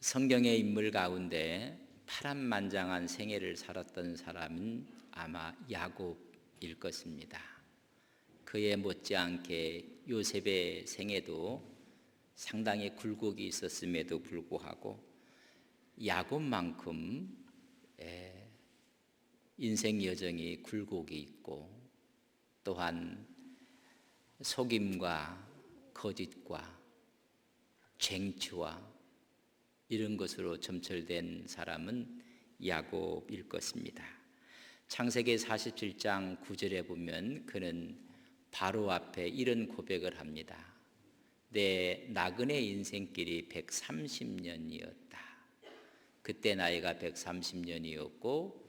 성경의 인물 가운데 파란만장한 생애를 살았던 사람은 아마 야곱일 것입니다. 그에 못지않게 요셉의 생애도 상당히 굴곡이 있었음에도 불구하고 야곱만큼 인생 여정이 굴곡이 있고 또한 속임과 거짓과 쟁취와 이런 것으로 점철된 사람은 야곱일 것입니다. 창세기 47장 9절에 보면 그는 바로 앞에 이런 고백을 합니다. 내 나그네 인생길이 130년이었다. 그때 나이가 130년이었고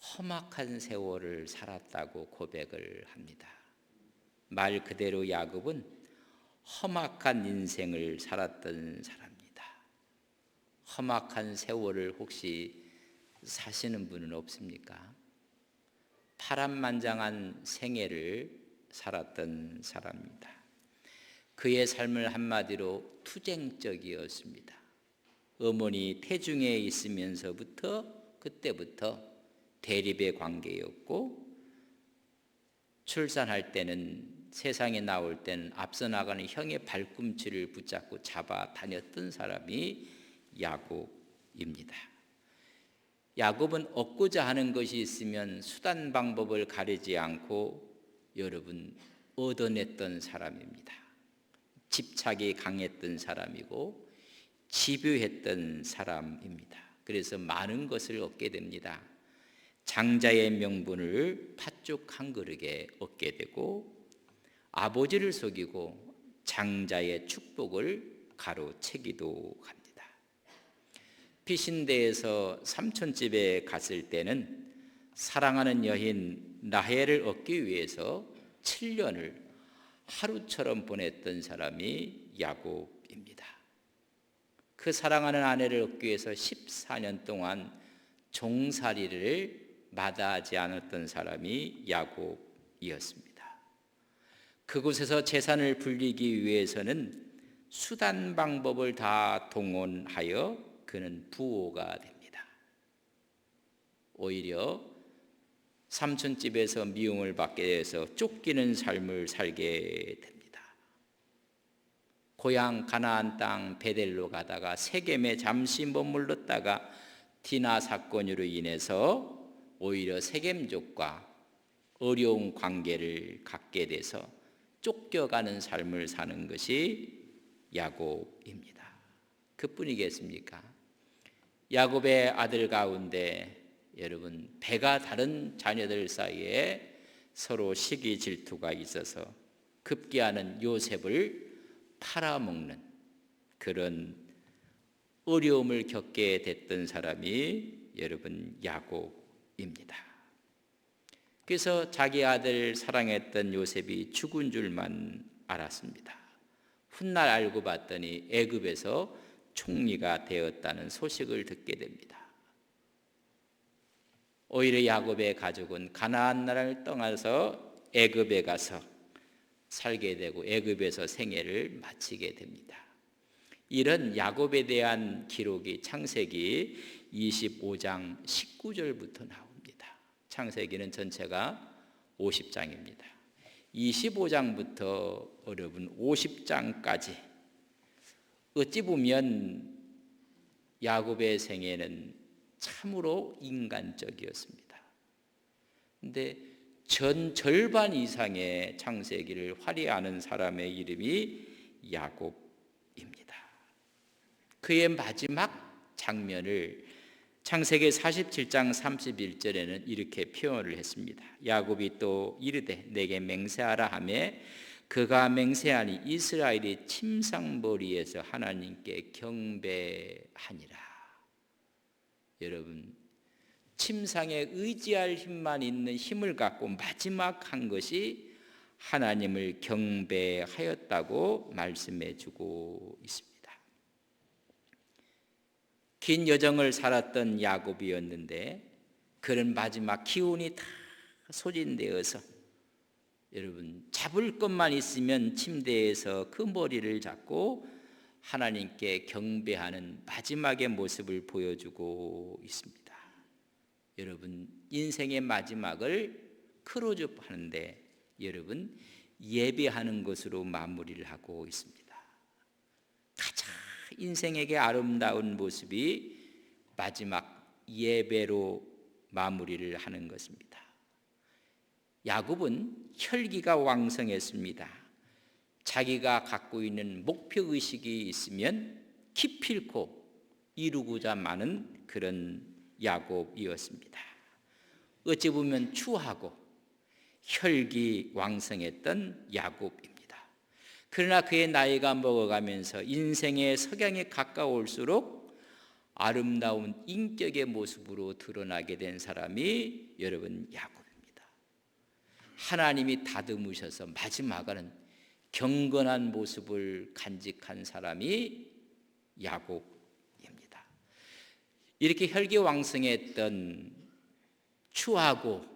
험악한 세월을 살았다고 고백을 합니다. 말 그대로 야곱은 험악한 인생을 살았던 사람입니다. 험악한 세월을 혹시 사시는 분은 없습니까? 파란만장한 생애를 살았던 사람입니다. 그의 삶을 한마디로 투쟁적이었습니다. 어머니 태중에 있으면서부터 그때부터 대립의 관계였고 출산할 때는 세상에 나올 때는 앞서 나가는 형의 발꿈치를 붙잡고 잡아 다녔던 사람이 야곱입니다. 야곱은 얻고자 하는 것이 있으면 수단 방법을 가리지 않고 여러분 얻어냈던 사람입니다. 집착이 강했던 사람이고 집요했던 사람입니다. 그래서 많은 것을 얻게 됩니다. 장자의 명분을 팥죽 한 그릇에 얻게 되고 아버지를 속이고 장자의 축복을 가로채기도 합니다. 피신대에서 삼촌집에 갔을 때는 사랑하는 여인 라헬을 얻기 위해서 7년을 하루처럼 보냈던 사람이 야곱입니다. 그 사랑하는 아내를 얻기 위해서 14년 동안 종살이를 마다하지 않았던 사람이 야곱이었습니다. 그곳에서 재산을 불리기 위해서는 수단 방법을 다 동원하여 그는 부호가 됩니다. 오히려 삼촌집에서 미움을 받게 돼서 쫓기는 삶을 살게 됩니다. 고향 가나안 땅 베델로 가다가 세겜에 잠시 머물렀다가 디나 사건으로 인해서 오히려 세겜족과 어려운 관계를 갖게 돼서 쫓겨가는 삶을 사는 것이 야곱입니다. 그뿐이겠습니까? 야곱의 아들 가운데 여러분 배가 다른 자녀들 사이에 서로 시기 질투가 있어서 급기야는 요셉을 팔아먹는 그런 어려움을 겪게 됐던 사람이 여러분 야곱입니다. 그래서 자기 아들 사랑했던 요셉이 죽은 줄만 알았습니다. 훗날 알고 봤더니 애굽에서 총리가 되었다는 소식을 듣게 됩니다. 오히려 야곱의 가족은 가나안 나라를 떠나서 애굽에 가서 살게 되고 애굽에서 생애를 마치게 됩니다. 이런 야곱에 대한 기록이 창세기 25장 19절부터 나옵니다. 창세기는 전체가 50장입니다. 25장부터 여러분 50장까지 어찌 보면 야곱의 생애는 참으로 인간적이었습니다. 그런데 절반 이상의 창세기를 화려하는 사람의 이름이 야곱입니다. 그의 마지막 장면을 창세기 47장 31절에는 이렇게 표현을 했습니다. 야곱이 또 이르되 내게 맹세하라 하며 그가 맹세하니 이스라엘이 침상머리에서 하나님께 경배하니라. 여러분 침상에 의지할 힘만 있는 힘을 갖고 마지막 한 것이 하나님을 경배하였다고 말씀해 주고 있습니다. 긴 여정을 살았던 야곱이었는데 그런 마지막 기운이 다 소진되어서 여러분 잡을 것만 있으면 침대에서 그 머리를 잡고 하나님께 경배하는 마지막의 모습을 보여주고 있습니다. 여러분, 인생의 마지막을 크로즈업 하는데 여러분 예배하는 것으로 마무리를 하고 있습니다. 가장 인생에게 아름다운 모습이 마지막 예배로 마무리를 하는 것입니다. 야곱은 혈기가 왕성했습니다. 자기가 갖고 있는 목표의식이 있으면 기필코 이루고자 많은 그런 야곱이었습니다. 어찌 보면 추하고 혈기 왕성했던 야곱입니다. 그러나 그의 나이가 먹어가면서 인생의 석양에 가까울수록 아름다운 인격의 모습으로 드러나게 된 사람이 여러분 야곱입니다. 하나님이 다듬으셔서 마지막에는 경건한 모습을 간직한 사람이 야곱입니다. 이렇게 혈기왕성했던 추하고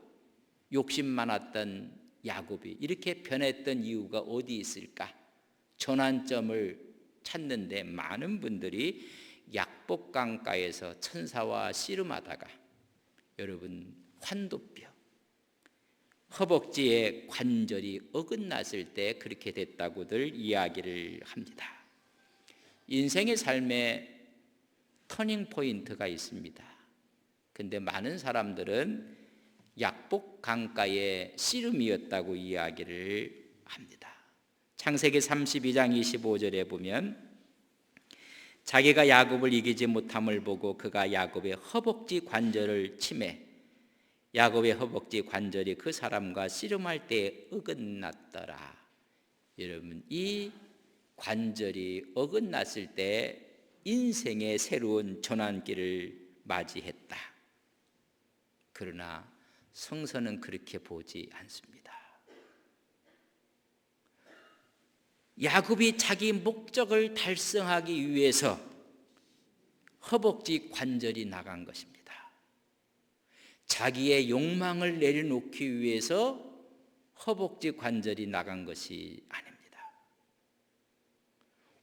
욕심 많았던 야곱이 이렇게 변했던 이유가 어디 있을까? 전환점을 찾는데 많은 분들이 약복강가에서 천사와 씨름하다가 여러분 환도뼈 허벅지에 관절이 어긋났을 때 그렇게 됐다고들 이야기를 합니다. 인생의 삶에 터닝 포인트가 있습니다. 근데 많은 사람들은 약복 강가의 씨름이었다고 이야기를 합니다. 창세기 32장 25절에 보면 자기가 야곱을 이기지 못함을 보고 그가 야곱의 허벅지 관절을 치매 야곱의 허벅지 관절이 그 사람과 씨름할 때 어긋났더라. 여러분, 이 관절이 어긋났을 때 인생의 새로운 전환기를 맞이했다. 그러나 성서는 그렇게 보지 않습니다. 야곱이 자기 목적을 달성하기 위해서 허벅지 관절이 나간 것입니다. 자기의 욕망을 내려놓기 위해서 허벅지 관절이 나간 것이 아닙니다.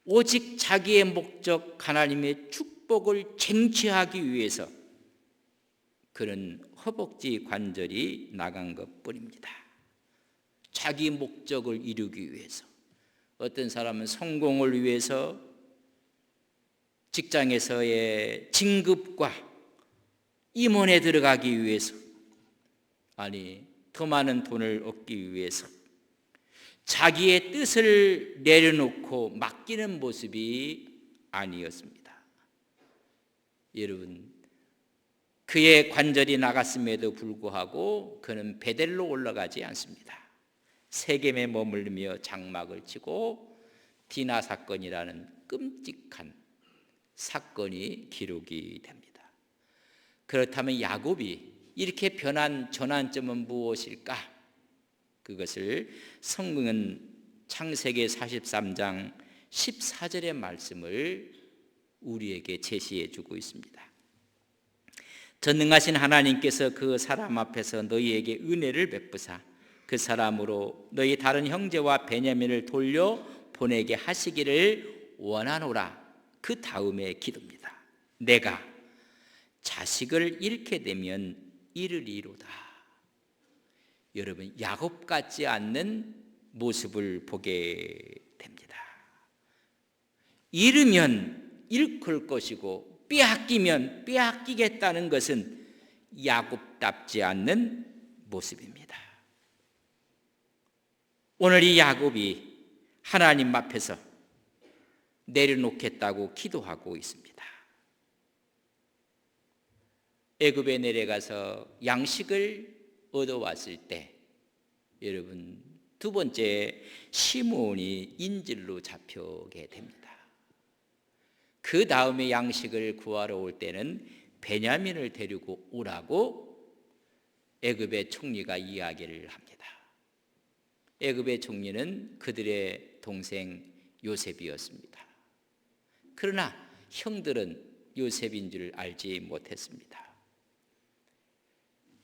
오직 자기의 목적 하나님의 축복을 쟁취하기 위해서 그런 허벅지 관절이 나간 것뿐입니다. 자기 목적을 이루기 위해서, 어떤 사람은 성공을 위해서 직장에서의 진급과 임원에 들어가기 위해서, 아니 더 많은 돈을 얻기 위해서 자기의 뜻을 내려놓고 맡기는 모습이 아니었습니다. 여러분, 그의 관절이 나갔음에도 불구하고 그는 베델로 올라가지 않습니다. 세겜에 머물며 장막을 치고 디나 사건이라는 끔찍한 사건이 기록이 됩니다. 그렇다면 야곱이 이렇게 변한 전환점은 무엇일까? 그것을 성경은 창세기 43장 14절의 말씀을 우리에게 제시해 주고 있습니다. 전능하신 하나님께서 그 사람 앞에서 너희에게 은혜를 베푸사 그 사람으로 너희 다른 형제와 베냐민을 돌려 보내게 하시기를 원하노라. 그 다음에 기도입니다. 내가 자식을 잃게 되면 이르리로다. 여러분, 야곱 같지 않는 모습을 보게 됩니다. 잃으면 잃을 것이고 빼앗기면 빼앗기겠다는 것은 야곱답지 않는 모습입니다. 오늘 이 야곱이 하나님 앞에서 내려놓겠다고 기도하고 있습니다. 애굽에 내려가서 양식을 얻어왔을 때 여러분 두 번째 시므온이 인질로 잡혀게 됩니다. 그 다음에 양식을 구하러 올 때는 베냐민을 데리고 오라고 애굽의 총리가 이야기를 합니다. 애굽의 총리는 그들의 동생 요셉이었습니다. 그러나 형들은 요셉인 줄 알지 못했습니다.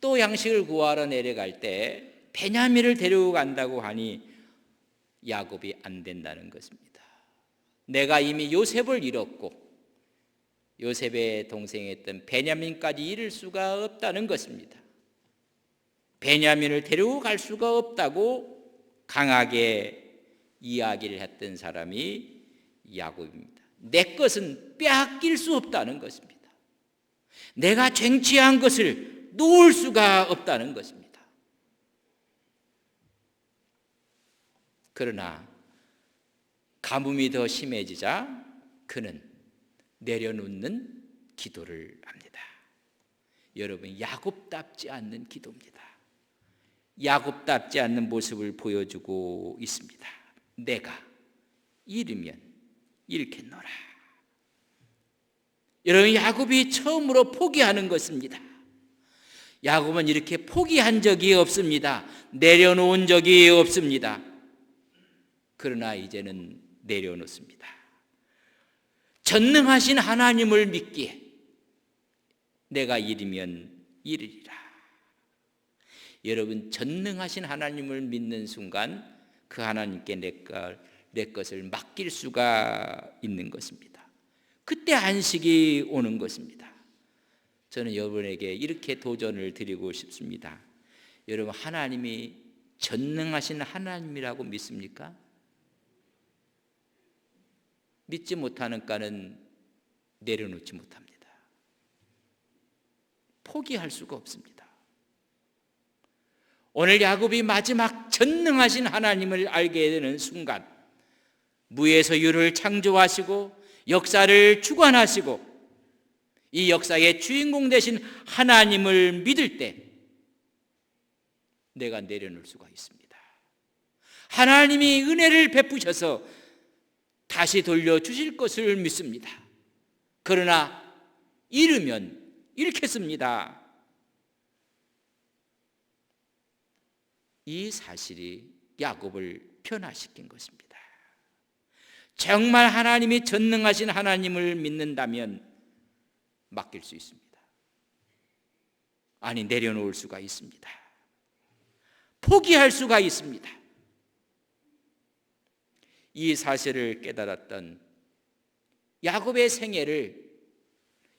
또 양식을 구하러 내려갈 때 베냐민을 데리고 간다고 하니 야곱이 안 된다는 것입니다. 내가 이미 요셉을 잃었고 요셉의 동생이었던 베냐민까지 잃을 수가 없다는 것입니다. 베냐민을 데리고 갈 수가 없다고 강하게 이야기를 했던 사람이 야곱입니다. 내 것은 빼앗길 수 없다는 것입니다. 내가 쟁취한 것을 놓을 수가 없다는 것입니다. 그러나 가뭄이 더 심해지자 그는 내려놓는 기도를 합니다. 여러분, 야곱답지 않는 기도입니다. 야곱답지 않는 모습을 보여주고 있습니다. 내가 잃으면 잃겠노라. 여러분, 야곱이 처음으로 포기하는 것입니다. 야곱은 이렇게 포기한 적이 없습니다. 내려놓은 적이 없습니다. 그러나 이제는 내려놓습니다. 전능하신 하나님을 믿기에 내가 잃으면 잃으리라. 여러분, 전능하신 하나님을 믿는 순간 그 하나님께 내 것을 맡길 수가 있는 것입니다. 그때 안식이 오는 것입니다. 저는 여러분에게 이렇게 도전을 드리고 싶습니다. 여러분, 하나님이 전능하신 하나님이라고 믿습니까? 믿지 못하는 까는 내려놓지 못합니다. 포기할 수가 없습니다. 오늘 야곱이 마지막 전능하신 하나님을 알게 되는 순간, 무에서 유를 창조하시고 역사를 주관하시고 이 역사의 주인공 되신 하나님을 믿을 때 내가 내려놓을 수가 있습니다. 하나님이 은혜를 베푸셔서 다시 돌려주실 것을 믿습니다. 그러나 잃으면 잃겠습니다. 이 사실이 야곱을 변화시킨 것입니다. 정말 하나님이 전능하신 하나님을 믿는다면 맡길 수 있습니다. 아니, 내려놓을 수가 있습니다. 포기할 수가 있습니다. 이 사실을 깨달았던 야곱의 생애를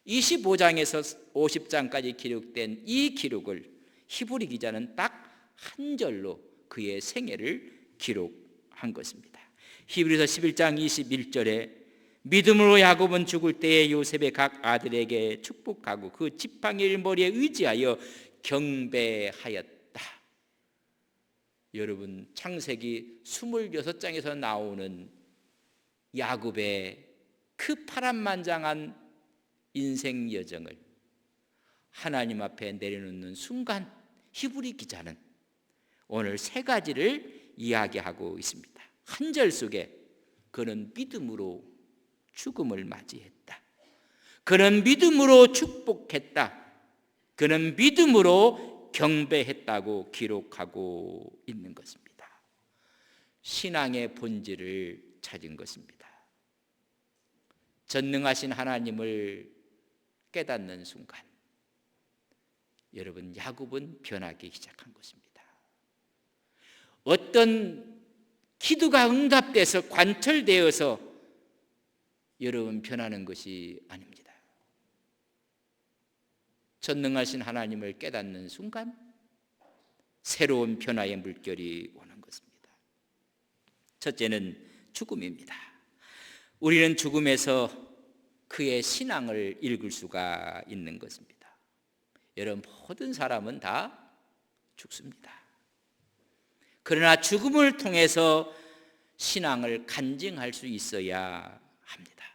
25장에서 50장까지 기록된 이 기록을 히브리 기자는 딱 한 절로 그의 생애를 기록한 것입니다. 히브리서 11장 21절에 믿음으로 야곱은 죽을 때에 요셉의 각 아들에게 축복하고 그 지팡이를 머리에 의지하여 경배하였다. 여러분, 창세기 26장에서 나오는 야곱의 그 파란만장한 인생 여정을 하나님 앞에 내려놓는 순간 히브리 기자는 오늘 세 가지를 이야기하고 있습니다. 한 절 속에 그는 믿음으로 죽음을 맞이했다. 그는 믿음으로 축복했다. 그는 믿음으로 경배했다고 기록하고 있는 것입니다. 신앙의 본질을 찾은 것입니다. 전능하신 하나님을 깨닫는 순간 여러분, 야곱은 변하기 시작한 것입니다. 어떤 기도가 응답돼서 관철되어서 여러분 변하는 것이 아닙니다. 전능하신 하나님을 깨닫는 순간 새로운 변화의 물결이 오는 것입니다. 첫째는 죽음입니다. 우리는 죽음에서 그의 신앙을 읽을 수가 있는 것입니다. 여러분, 모든 사람은 다 죽습니다. 그러나 죽음을 통해서 신앙을 간증할 수 있어야 합니다.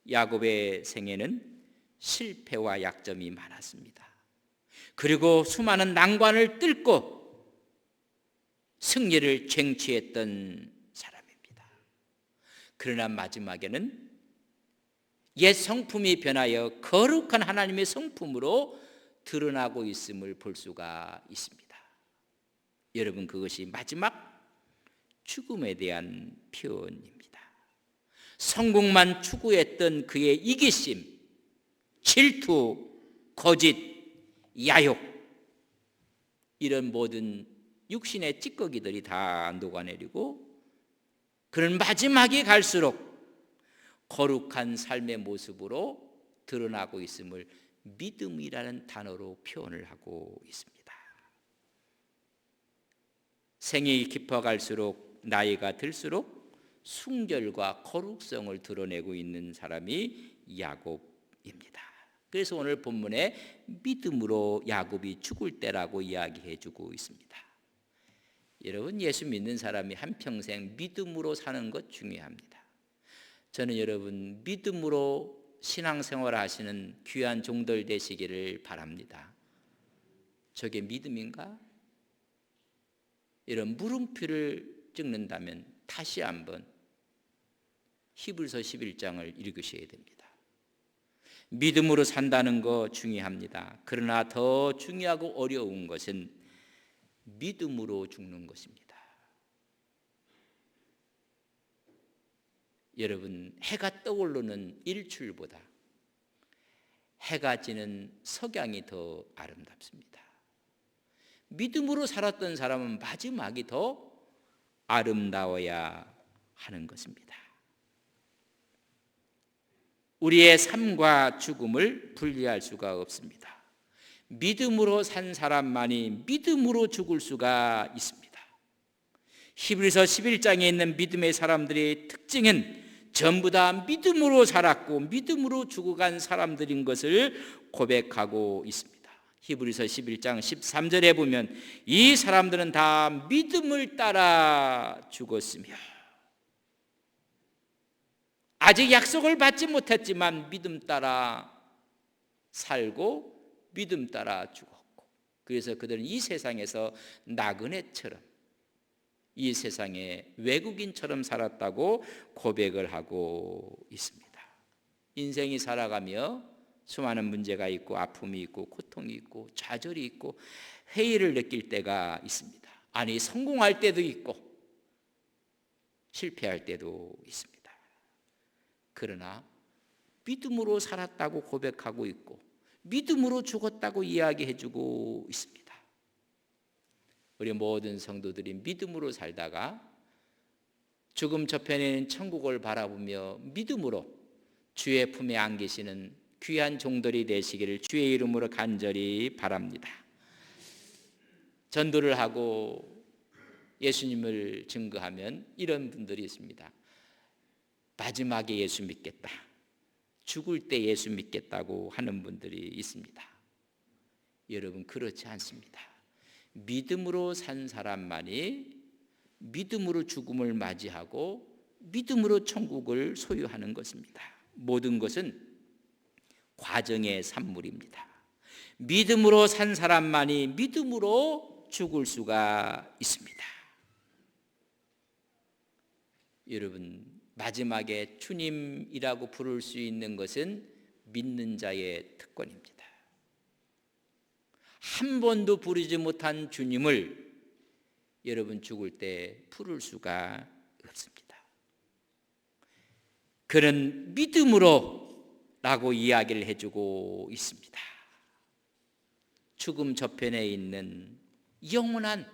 야곱의 생애는 실패와 약점이 많았습니다. 그리고 수많은 난관을 뚫고 승리를 쟁취했던 사람입니다. 그러나 마지막에는 옛 성품이 변하여 거룩한 하나님의 성품으로 드러나고 있음을 볼 수가 있습니다. 여러분, 그것이 마지막 죽음에 대한 표현입니다. 성공만 추구했던 그의 이기심, 질투, 거짓, 야욕, 이런 모든 육신의 찌꺼기들이 다 녹아내리고 그는 마지막에 갈수록 거룩한 삶의 모습으로 드러나고 있음을 믿음이라는 단어로 표현을 하고 있습니다. 생이 깊어갈수록 나이가 들수록 순결과 거룩성을 드러내고 있는 사람이 야곱입니다. 그래서 오늘 본문에 믿음으로 야곱이 죽을 때라고 이야기해 주고 있습니다. 여러분, 예수 믿는 사람이 한평생 믿음으로 사는 것 중요합니다. 저는 여러분 믿음으로 신앙생활 하시는 귀한 종들 되시기를 바랍니다. 저게 믿음인가? 이런 물음표를 찍는다면 다시 한번 히브리서 11장을 읽으셔야 됩니다. 믿음으로 산다는 거 중요합니다. 그러나 더 중요하고 어려운 것은 믿음으로 죽는 것입니다. 여러분, 해가 떠오르는 일출보다 해가 지는 석양이 더 아름답습니다. 믿음으로 살았던 사람은 마지막이 더 아름다워야 하는 것입니다. 우리의 삶과 죽음을 분리할 수가 없습니다. 믿음으로 산 사람만이 믿음으로 죽을 수가 있습니다. 히브리서 11장에 있는 믿음의 사람들의 특징은 전부 다 믿음으로 살았고 믿음으로 죽어간 사람들인 것을 고백하고 있습니다. 히브리서 11장 13절에 보면 이 사람들은 다 믿음을 따라 죽었으며, 아직 약속을 받지 못했지만 믿음 따라 살고 믿음 따라 죽었고, 그래서 그들은 이 세상에서 나그네처럼, 이 세상의 외국인처럼 살았다고 고백을 하고 있습니다. 인생이 살아가며 수많은 문제가 있고 아픔이 있고 고통이 있고 좌절이 있고 회의를 느낄 때가 있습니다. 아니, 성공할 때도 있고 실패할 때도 있습니다. 그러나 믿음으로 살았다고 고백하고 있고 믿음으로 죽었다고 이야기해주고 있습니다. 우리 모든 성도들이 믿음으로 살다가 죽음 저편에 있는 천국을 바라보며 믿음으로 주의 품에 안기시는 귀한 종들이 되시기를 주의 이름으로 간절히 바랍니다. 전도를 하고 예수님을 증거하면 이런 분들이 있습니다. 마지막에 예수 믿겠다, 죽을 때 예수 믿겠다고 하는 분들이 있습니다. 여러분, 그렇지 않습니다. 믿음으로 산 사람만이 믿음으로 죽음을 맞이하고 믿음으로 천국을 소유하는 것입니다. 모든 것은 과정의 산물입니다. 믿음으로 산 사람만이 믿음으로 죽을 수가 있습니다. 여러분, 마지막에 주님이라고 부를 수 있는 것은 믿는 자의 특권입니다. 한 번도 부르지 못한 주님을 여러분 죽을 때 부를 수가 없습니다. 그는 믿음으로 라고 이야기를 해주고 있습니다. 죽음 저편에 있는 영원한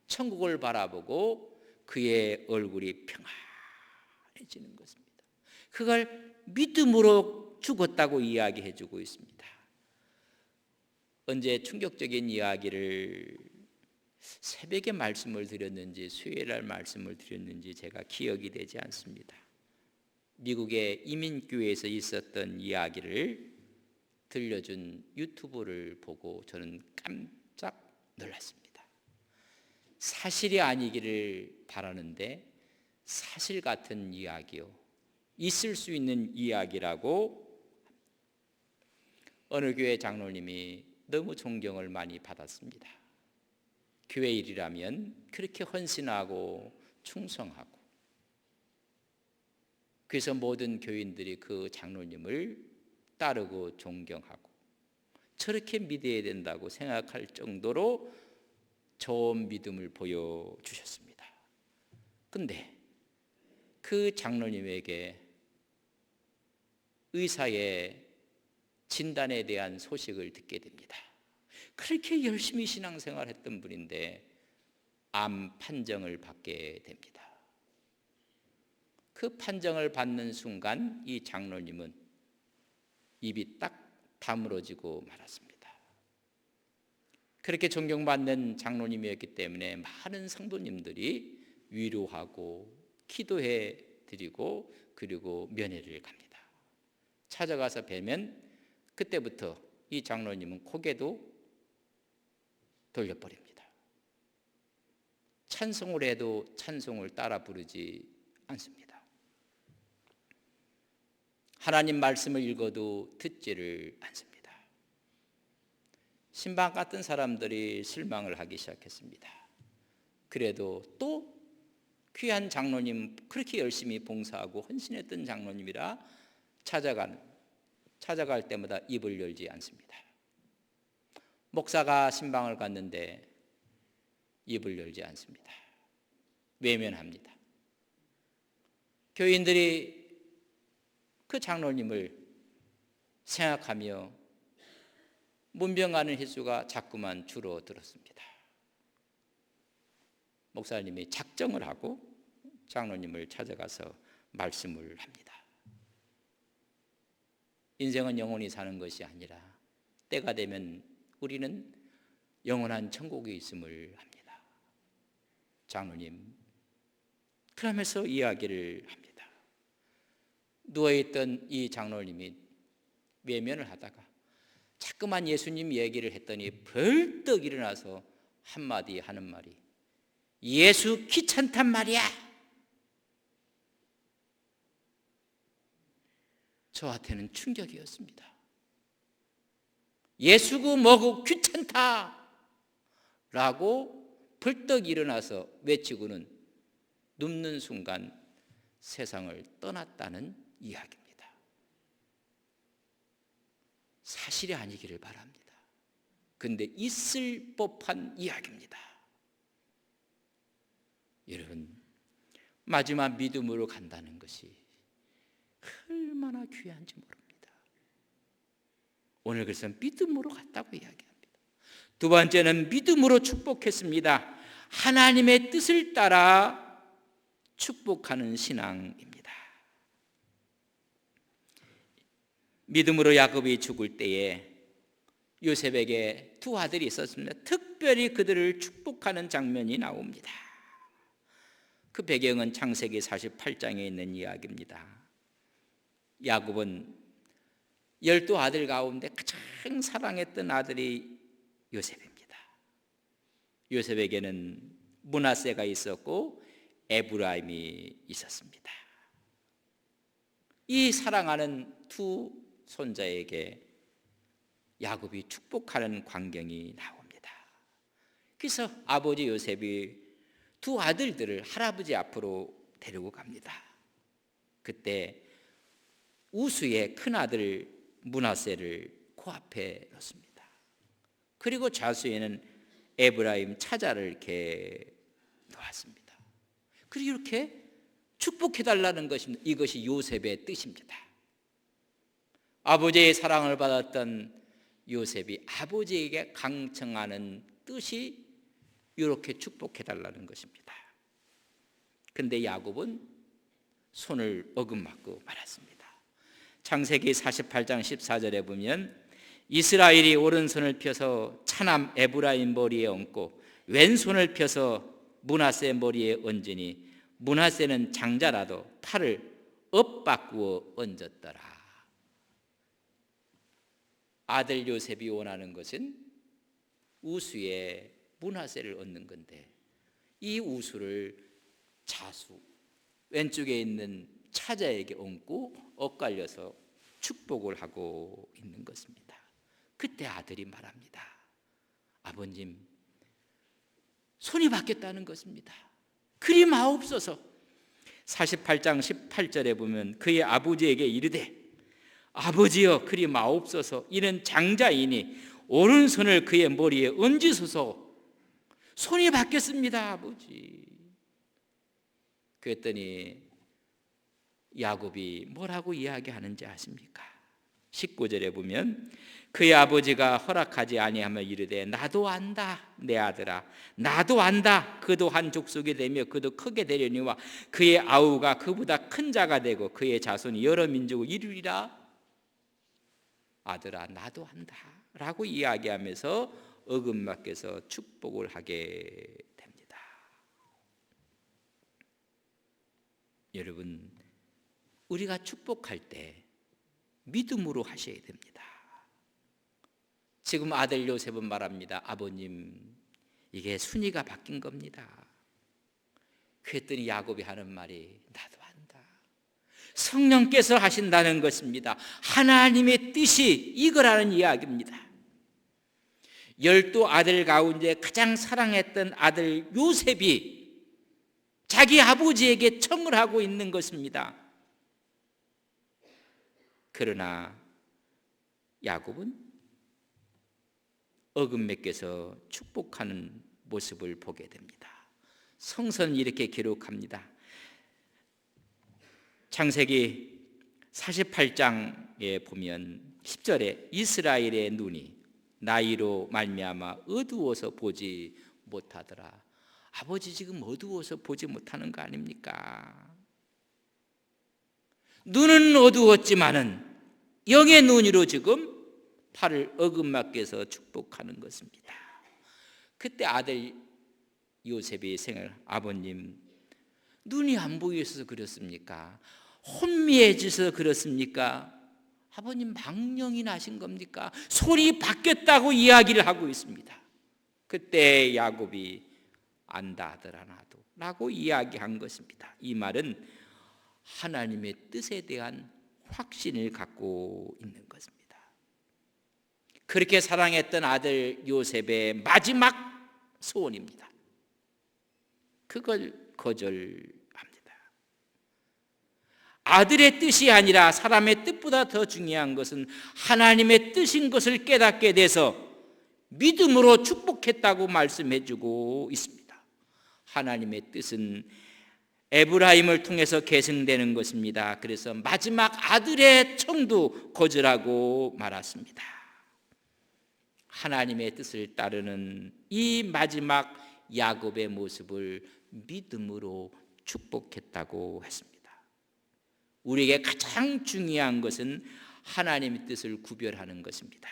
천국을 바라보고 그의 얼굴이 평안해지는 것입니다. 그걸 믿음으로 죽었다고 이야기해주고 있습니다. 언제 충격적인 이야기를 새벽에 말씀을 드렸는지 수요일날 말씀을 드렸는지 제가 기억이 되지 않습니다. 미국의 이민교회에서 있었던 이야기를 들려준 유튜브를 보고 저는 깜짝 놀랐습니다. 사실이 아니기를 바라는데 사실 같은 이야기요, 있을 수 있는 이야기라고 어느 교회 장로님이 너무 존경을 많이 받았습니다. 교회 일이라면 그렇게 헌신하고 충성하고, 그래서 모든 교인들이 그 장로님을 따르고 존경하고 저렇게 믿어야 된다고 생각할 정도로 좋은 믿음을 보여주셨습니다. 그런데 그 장로님에게 의사의 진단에 대한 소식을 듣게 됩니다. 그렇게 열심히 신앙생활했던 분인데 암 판정을 받게 됩니다. 그 판정을 받는 순간 이 장로님은 입이 딱 다물어지고 말았습니다. 그렇게 존경받는 장로님이었기 때문에 많은 성도님들이 위로하고 기도해 드리고 그리고 면회를 갑니다. 찾아가서 뵈면 그때부터 이 장로님은 고개도 돌려버립니다. 찬송을 해도 찬송을 따라 부르지 않습니다. 하나님 말씀을 읽어도 듣지를 않습니다. 신방 같은 사람들이 실망을 하기 시작했습니다. 그래도 또 귀한 장로님, 그렇게 열심히 봉사하고 헌신했던 장로님이라 찾아갈 때마다 입을 열지 않습니다. 목사가 신방을 갔는데 입을 열지 않습니다. 외면합니다. 교인들이 그 장로님을 생각하며 문병하는 횟수가 자꾸만 줄어들었습니다. 목사님이 작정을 하고 장로님을 찾아가서 말씀을 합니다. 인생은 영원히 사는 것이 아니라 때가 되면 우리는 영원한 천국에 있음을 합니다. 장로님, 그러면서 이야기를 합니다. 누워있던 이 장로님이 외면을 하다가 자꾸만 예수님 얘기를 했더니 벌떡 일어나서 한마디 하는 말이 예수 귀찮단 말이야. 저한테는 충격이었습니다. 예수고 뭐고 귀찮다 라고 벌떡 일어나서 외치고는 눕는 순간 세상을 떠났다는 이야기입니다. 사실이 아니기를 바랍니다. 근데 있을 법한 이야기입니다. 여러분, 마지막 믿음으로 간다는 것이 얼마나 귀한지 모릅니다. 오늘 그래서 믿음으로 갔다고 이야기합니다. 두 번째는 믿음으로 축복했습니다. 하나님의 뜻을 따라 축복하는 신앙입니다. 믿음으로 야곱이 죽을 때에 요셉에게 두 아들이 있었습니다. 특별히 그들을 축복하는 장면이 나옵니다. 그 배경은 창세기 48장에 있는 이야기입니다. 야곱은 12아들 가운데 가장 사랑했던 아들이 요셉입니다. 요셉에게는 므낫세가 있었고 에브라임이 있었습니다. 이 사랑하는 두 손자에게 야곱이 축복하는 광경이 나옵니다. 그래서 아버지 요셉이 두 아들들을 할아버지 앞으로 데리고 갑니다. 그때 우수의 큰아들 므낫세를 코앞에 놓습니다. 그리고 좌수에는 에브라임 차자를 이렇게 놓았습니다. 그리고 이렇게 축복해달라는 것입니다. 이것이 요셉의 뜻입니다. 아버지의 사랑을 받았던 요셉이 아버지에게 강청하는 뜻이 이렇게 축복해달라는 것입니다. 그런데 야곱은 손을 어긋맞고 말았습니다. 창세기 48장 14절에 보면 이스라엘이 오른손을 펴서 차남 에브라임 머리에 얹고 왼손을 펴서 므낫세 머리에 얹으니 므낫세는 장자라도 팔을 엇바꾸어 얹었더라. 아들 요셉이 원하는 것은 우수의 므낫세를 얻는 건데 이 우수를 자수 왼쪽에 있는 차자에게 얹고 엇갈려서 축복을 하고 있는 것입니다. 그때 아들이 말합니다. 아버님, 손이 바뀌었다는 것입니다. 그리 마옵소서. 48장 18절에 보면 그의 아버지에게 이르되 아버지여 그리 마옵소서. 이는 장자이니 오른손을 그의 머리에 얹으소서. 손이 바뀌었습니다 아버지. 그랬더니 야곱이 뭐라고 이야기하는지 아십니까? 19절에 보면 그의 아버지가 허락하지 아니하며 이르되 나도 안다 내 아들아 나도 안다 그도 한 족속이 되며 그도 크게 되려니와 그의 아우가 그보다 큰 자가 되고 그의 자손이 여러 민족을 이루리라. 아들아 나도 안다 라고 이야기하면서 어금맞게서 축복을 하게 됩니다. 여러분, 우리가 축복할 때 믿음으로 하셔야 됩니다. 지금 아들 요셉은 말합니다. 아버님, 이게 순위가 바뀐 겁니다. 그랬더니 야곱이 하는 말이 나도 안다. 성령께서 하신다는 것입니다. 하나님의 뜻이 이거라는 이야기입니다. 12 아들 가운데 가장 사랑했던 아들 요셉이 자기 아버지에게 청을 하고 있는 것입니다. 그러나 야곱은 어금매께서 축복하는 모습을 보게 됩니다. 성서는 이렇게 기록합니다. 창세기 48장에 보면 10절에 이스라엘의 눈이 나이로 말미암아 어두워서 보지 못하더라. 아버지 지금 어두워서 보지 못하는 거 아닙니까? 눈은 어두웠지만은 영의 눈으로 지금 팔을 어금맞게서 축복하는 것입니다. 그때 아들 요셉이 생각을 아버님 눈이 안 보여서 그렇습니까? 혼미해져서 그렇습니까? 아버님 망령이 나신 겁니까? 손이 바뀌었다고 이야기를 하고 있습니다. 그때 야곱이 안다 아들아 나도 라고 이야기한 것입니다. 이 말은 하나님의 뜻에 대한 확신을 갖고 있는 것입니다. 그렇게 사랑했던 아들 요셉의 마지막 소원입니다. 그걸 거절합니다. 아들의 뜻이 아니라 사람의 뜻보다 더 중요한 것은 하나님의 뜻인 것을 깨닫게 돼서 믿음으로 축복했다고 말씀해주고 있습니다. 하나님의 뜻은 에브라임을 통해서 계승되는 것입니다. 그래서 마지막 아들의 청도 거절하고 말았습니다. 하나님의 뜻을 따르는 이 마지막 야곱의 모습을 믿음으로 축복했다고 했습니다. 우리에게 가장 중요한 것은 하나님의 뜻을 구별하는 것입니다.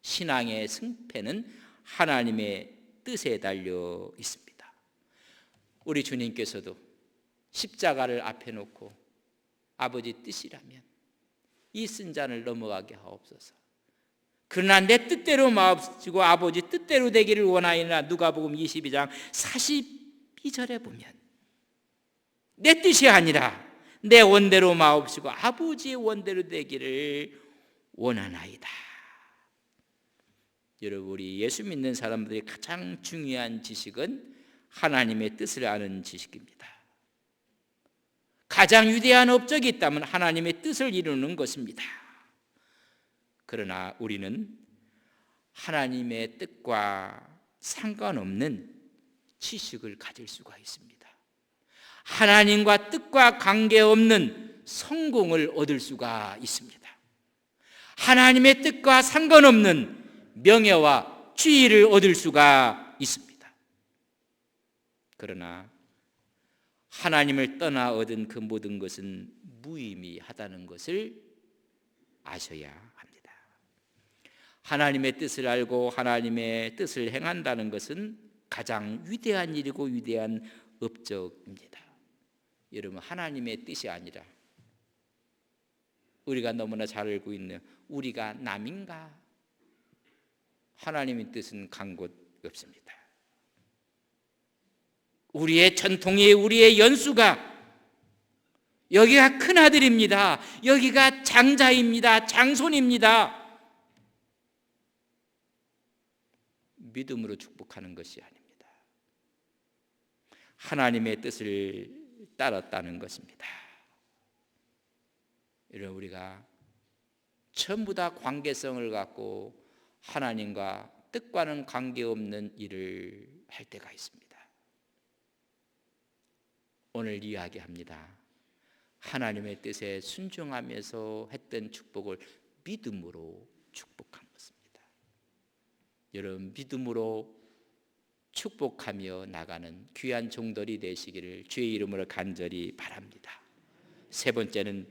신앙의 승패는 하나님의 뜻에 달려 있습니다. 우리 주님께서도 십자가를 앞에 놓고 아버지 뜻이라면 이 쓴 잔을 넘어가게 하옵소서. 그러나 내 뜻대로 마옵시고 아버지 뜻대로 되기를 원하이나 누가복음 22장 42절에 보면 내 뜻이 아니라 내 원대로 마옵시고 아버지의 원대로 되기를 원하나이다. 여러분, 우리 예수 믿는 사람들이 가장 중요한 지식은 하나님의 뜻을 아는 지식입니다. 가장 위대한 업적이 있다면 하나님의 뜻을 이루는 것입니다. 그러나 우리는 하나님의 뜻과 상관없는 지식을 가질 수가 있습니다. 하나님과 뜻과 관계없는 성공을 얻을 수가 있습니다. 하나님의 뜻과 상관없는 명예와 지위를 얻을 수가 있습니다. 그러나 하나님을 떠나 얻은 그 모든 것은 무의미하다는 것을 아셔야 합니다. 하나님의 뜻을 알고 하나님의 뜻을 행한다는 것은 가장 위대한 일이고 위대한 업적입니다. 여러분, 하나님의 뜻이 아니라 우리가 너무나 잘 알고 있는 우리가 남인가? 하나님의 뜻은 간 곳 없습니다. 우리의 전통이 우리의 연수가 여기가 큰아들입니다. 여기가 장자입니다. 장손입니다. 믿음으로 축복하는 것이 아닙니다. 하나님의 뜻을 따랐다는 것입니다. 이런 우리가 전부 다 관계성을 갖고 하나님과 뜻과는 관계없는 일을 할 때가 있습니다. 오늘 이야기합니다. 하나님의 뜻에 순종하면서 했던 축복을 믿음으로 축복한 것입니다. 여러분, 믿음으로 축복하며 나가는 귀한 종들이 되시기를 주의 이름으로 간절히 바랍니다. 세 번째는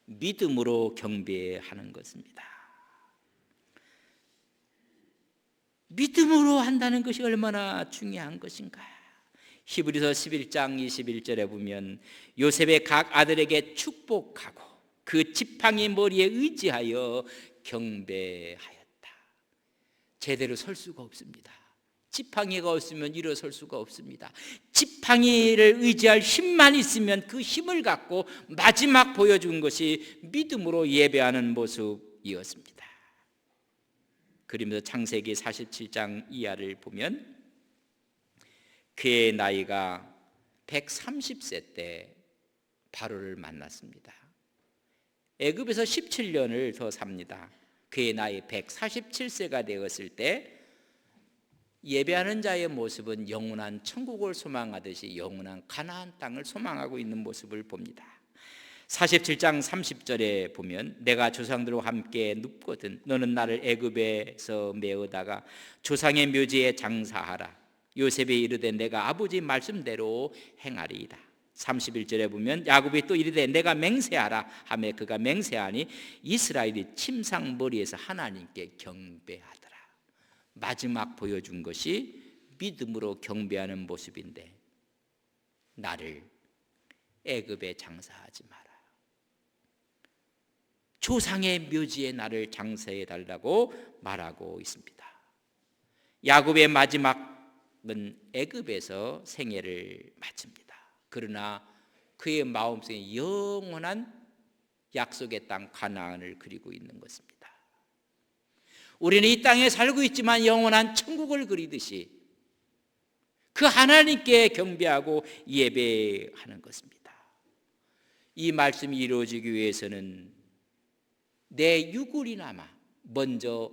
믿음으로 경배하는 것입니다. 믿음으로 한다는 것이 얼마나 중요한 것인가. 히브리서 11장 21절에 보면 요셉의 각 아들에게 축복하고 그 지팡이 머리에 의지하여 경배하였다. 제대로 설 수가 없습니다. 지팡이가 없으면 일어설 수가 없습니다. 지팡이를 의지할 힘만 있으면 그 힘을 갖고 마지막 보여준 것이 믿음으로 예배하는 모습이었습니다. 그러면서 창세기 47장 이하를 보면 그의 나이가 130세 때 바로를 만났습니다. 애굽에서 17년을 더 삽니다. 그의 나이 147세가 되었을 때 예배하는 자의 모습은 영원한 천국을 소망하듯이 영원한 가나안 땅을 소망하고 있는 모습을 봅니다. 47장 30절에 보면 내가 조상들과 함께 눕거든 너는 나를 애굽에서 메어다가 조상의 묘지에 장사하라. 요셉이 이르되 내가 아버지 말씀대로 행하리이다. 31절에 보면 야곱이 또 이르되 내가 맹세하라 하매 그가 맹세하니 이스라엘이 침상머리에서 하나님께 경배하더라. 마지막 보여준 것이 믿음으로 경배하는 모습인데 나를 애굽에 장사하지 마라. 조상의 묘지에 나를 장사해 달라고 말하고 있습니다. 야곱의 마지막은 애굽에서 생애를 마칩니다. 그러나 그의 마음속에 영원한 약속의 땅 가나안을 그리고 있는 것입니다. 우리는 이 땅에 살고 있지만 영원한 천국을 그리듯이 그 하나님께 경배하고 예배하는 것입니다. 이 말씀이 이루어지기 위해서는 내 유골이나마 먼저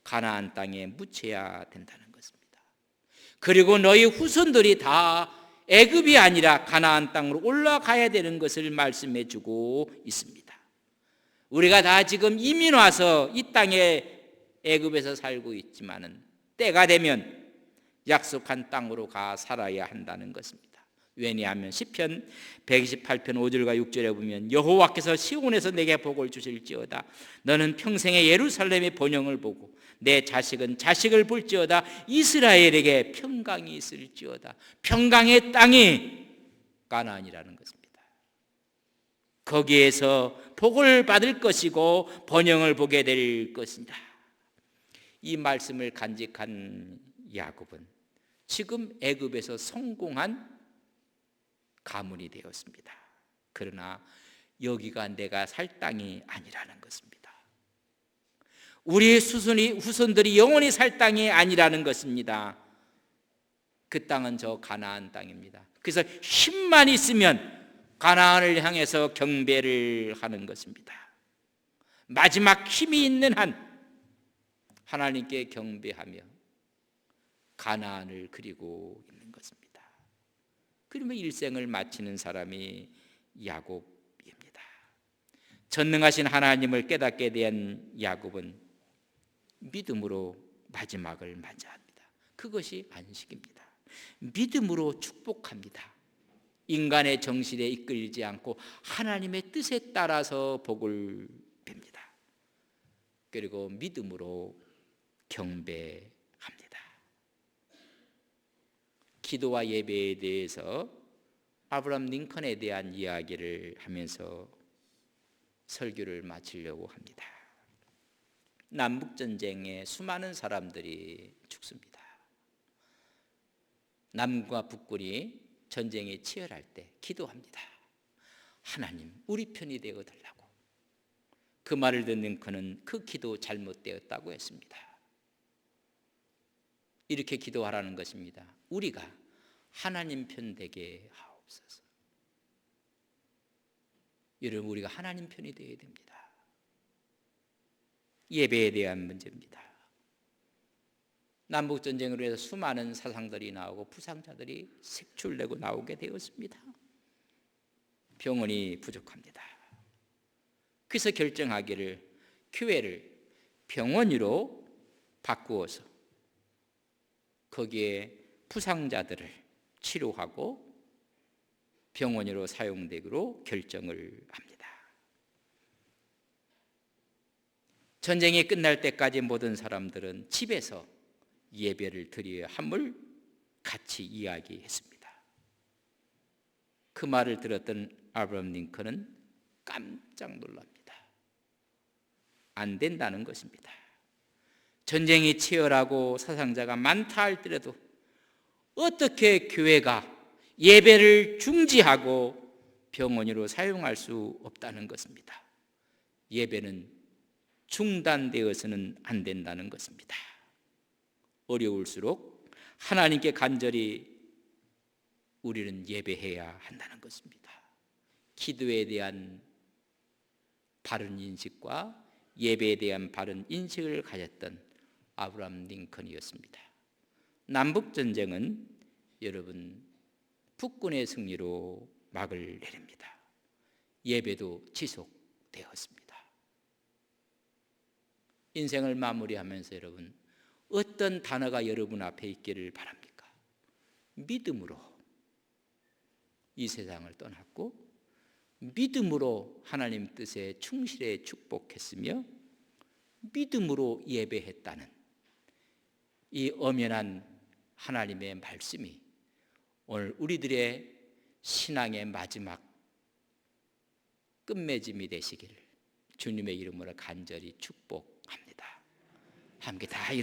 가나안 땅에 묻혀야 된다는 것입니다. 그리고 너희 후손들이 다 애굽이 아니라 가나안 땅으로 올라가야 되는 것을 말씀해 주고 있습니다. 우리가 다 지금 이민 와서 이 땅에 애굽에서 살고 있지만은 때가 되면 약속한 땅으로 가 살아야 한다는 것입니다. 왜냐하면 시편 128편 5절과 6절에 보면 여호와께서 시온에서 내게 복을 주실지어다. 너는 평생에 예루살렘의 번영을 보고 내 자식은 자식을 볼지어다. 이스라엘에게 평강이 있을지어다. 평강의 땅이 가나안이라는 것입니다. 거기에서 복을 받을 것이고 번영을 보게 될 것이다. 이 말씀을 간직한 야곱은 지금 애굽에서 성공한 가문이 되었습니다. 그러나 여기가 내가 살 땅이 아니라는 것입니다. 우리의 후손들이 영원히 살 땅이 아니라는 것입니다. 그 땅은 저 가나안 땅입니다. 그래서 힘만 있으면 가나안을 향해서 경배를 하는 것입니다. 마지막 힘이 있는 한 하나님께 경배하며 가나안을 그리고 있는 것입니다. 그러면 일생을 마치는 사람이 야곱입니다. 전능하신 하나님을 깨닫게 된 야곱은 믿음으로 마지막을 맞이합니다. 그것이 안식입니다. 믿음으로 축복합니다. 인간의 정신에 이끌리지 않고 하나님의 뜻에 따라서 복을 빕니다. 그리고 믿음으로 경배합니다. 기도와 예배에 대해서 아브라함 링컨에 대한 이야기를 하면서 설교를 마치려고 합니다. 남북전쟁에 수많은 사람들이 죽습니다. 남과 북군이 전쟁에 치열할 때 기도합니다. 하나님, 우리 편이 되어 달라고. 그 말을 듣는 그는 그 기도 잘못되었다고 했습니다. 이렇게 기도하라는 것입니다. 우리가 하나님 편 되게 하옵소서. 여러분, 우리가 하나님 편이 되어야 됩니다. 예배에 대한 문제입니다. 남북전쟁으로 해서 수많은 사상들이 나오고 부상자들이 색출내고 나오게 되었습니다. 병원이 부족합니다. 그래서 결정하기를 교회를 병원으로 바꾸어서 거기에 부상자들을 치료하고 병원으로 사용되기로 결정을 합니다. 전쟁이 끝날 때까지 모든 사람들은 집에서 예배를 드려야 함을 같이 이야기했습니다. 그 말을 들었던 아브라함 링컨은 깜짝 놀랍니다. 안 된다는 것입니다. 전쟁이 치열하고 사상자가 많다 할지라도 어떻게 교회가 예배를 중지하고 병원으로 사용할 수 없다는 것입니다. 예배는 중단되어서는 안 된다는 것입니다. 어려울수록 하나님께 간절히 우리는 예배해야 한다는 것입니다. 기도에 대한 바른 인식과 예배에 대한 바른 인식을 가졌던 아브라함 링컨이었습니다. 남북전쟁은 여러분 북군의 승리로 막을 내립니다. 예배도 지속되었습니다. 인생을 마무리하면서 여러분 어떤 단어가 여러분 앞에 있기를 바랍니까? 믿음으로 이 세상을 떠났고 믿음으로 하나님 뜻에 충실해 축복했으며 믿음으로 예배했다는 이 엄연한 하나님의 말씀이 오늘 우리들의 신앙의 마지막 끝맺음이 되시기를 주님의 이름으로 간절히 축복합니다. 함께 다